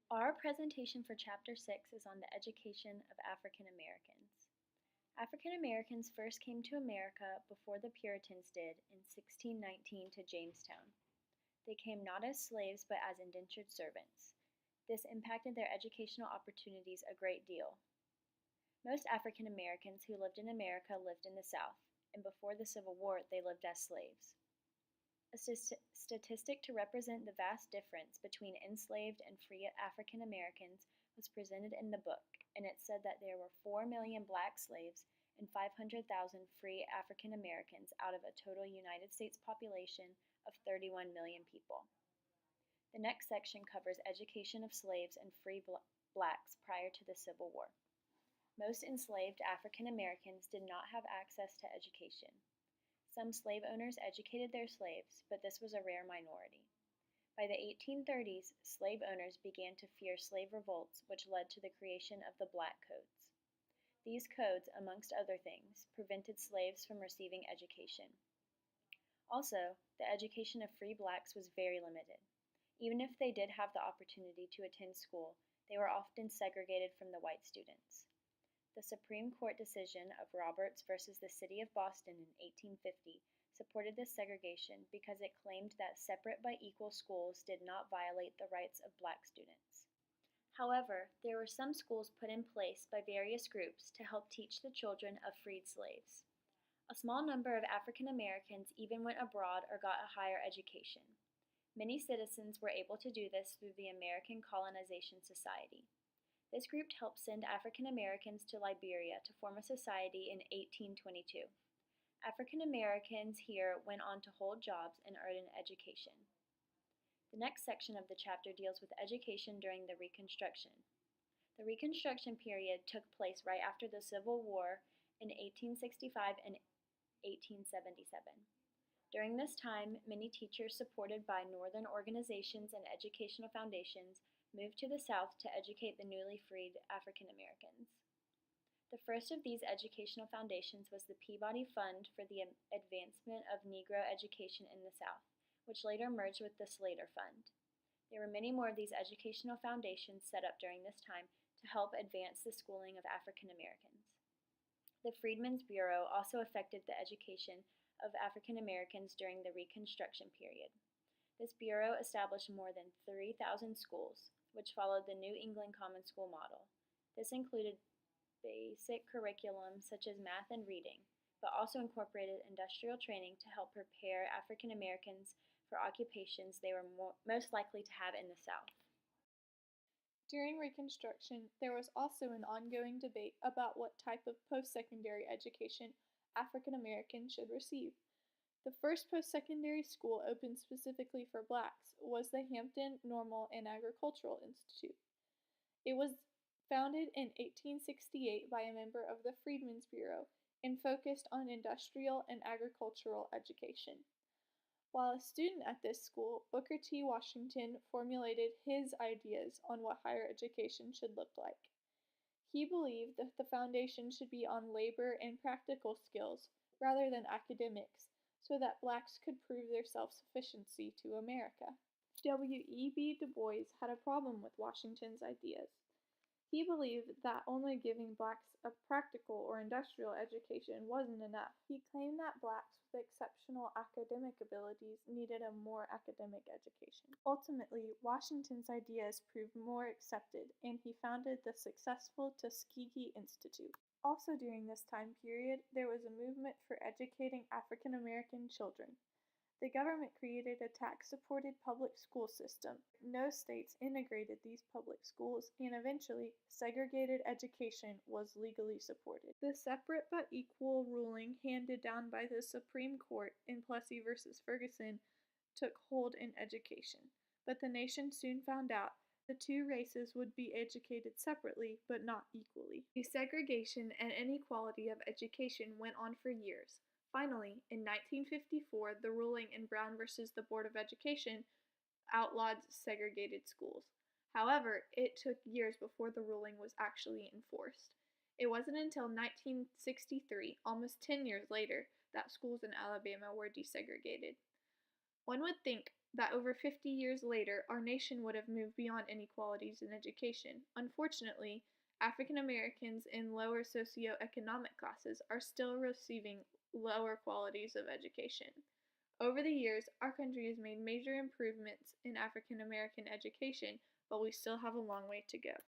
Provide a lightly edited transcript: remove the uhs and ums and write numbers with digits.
Our presentation for Chapter 6 is on the education of African Americans. African Americans first came to America before the Puritans did in 1619 to Jamestown. They came not as slaves but as indentured servants. This impacted their educational opportunities a great deal. Most African Americans who lived in America lived in the South, and before the Civil War they lived as slaves. A statistic to represent the vast difference between enslaved and free African Americans was presented in the book, and it said that there were 4 million black slaves and 500,000 free African Americans out of a total United States population of 31 million people. The next section covers education of slaves and free blacks prior to the Civil War. Most enslaved African Americans did not have access to education. Some slave owners educated their slaves, but this was a rare minority. By the 1830s, slave owners began to fear slave revolts, which led to the creation of the Black Codes. These codes, amongst other things, prevented slaves from receiving education. Also, the education of free blacks was very limited. Even if they did have the opportunity to attend school, they were often segregated from the white students. The Supreme Court decision of Roberts versus the City of Boston in 1850 supported this segregation because it claimed that separate but equal schools did not violate the rights of black students. However, there were some schools put in place by various groups to help teach the children of freed slaves. A small number of African Americans even went abroad or got a higher education. Many citizens were able to do this through the American Colonization Society. This group helped send African Americans to Liberia to form a society in 1822. African Americans here went on to hold jobs and earn an education. The next section of the chapter deals with education during the Reconstruction. The Reconstruction period took place right after the Civil War in 1865 and 1877. During this time, many teachers supported by Northern organizations and educational foundations moved to the South to educate the newly freed African Americans. The first of these educational foundations was the Peabody Fund for the Advancement of Negro Education in the South, which later merged with the Slater Fund. There were many more of these educational foundations set up during this time to help advance the schooling of African Americans. The Freedmen's Bureau also affected the education of African Americans during the Reconstruction period. This bureau established more than 3,000 schools, which followed the New England Common School model. This included basic curriculum such as math and reading, but also incorporated industrial training to help prepare African Americans for occupations they were most likely to have in the South. During Reconstruction, there was also an ongoing debate about what type of post-secondary education African Americans should receive. The first post-secondary school opened specifically for blacks was the Hampton Normal and Agricultural Institute. It was founded in 1868 by a member of the Freedmen's Bureau and focused on industrial and agricultural education. While a student at this school, Booker T. Washington formulated his ideas on what higher education should look like. He believed that the foundation should be on labor and practical skills rather than academics, so that blacks could prove their self-sufficiency to America. W.E.B. Du Bois had a problem with Washington's ideas. He believed that only giving blacks a practical or industrial education wasn't enough. He claimed that blacks with exceptional academic abilities needed a more academic education. Ultimately, Washington's ideas proved more accepted, and he founded the successful Tuskegee Institute. Also during this time period, there was a movement for educating African American children. The government created a tax-supported public school system. No states integrated these public schools, and eventually, segregated education was legally supported. The separate but equal ruling handed down by the Supreme Court in Plessy v. Ferguson took hold in education, but the nation soon found out the two races would be educated separately but not equally. The segregation and inequality of education went on for years. Finally, in 1954, the ruling in Brown versus the Board of Education outlawed segregated schools. However, it took years before the ruling was actually enforced. It wasn't until 1963, almost 10 years later, that schools in Alabama were desegregated. One would think that over 50 years later, our nation would have moved beyond inequalities in education. Unfortunately, African Americans in lower socioeconomic classes are still receiving lower qualities of education. Over the years, our country has made major improvements in African American education, but we still have a long way to go.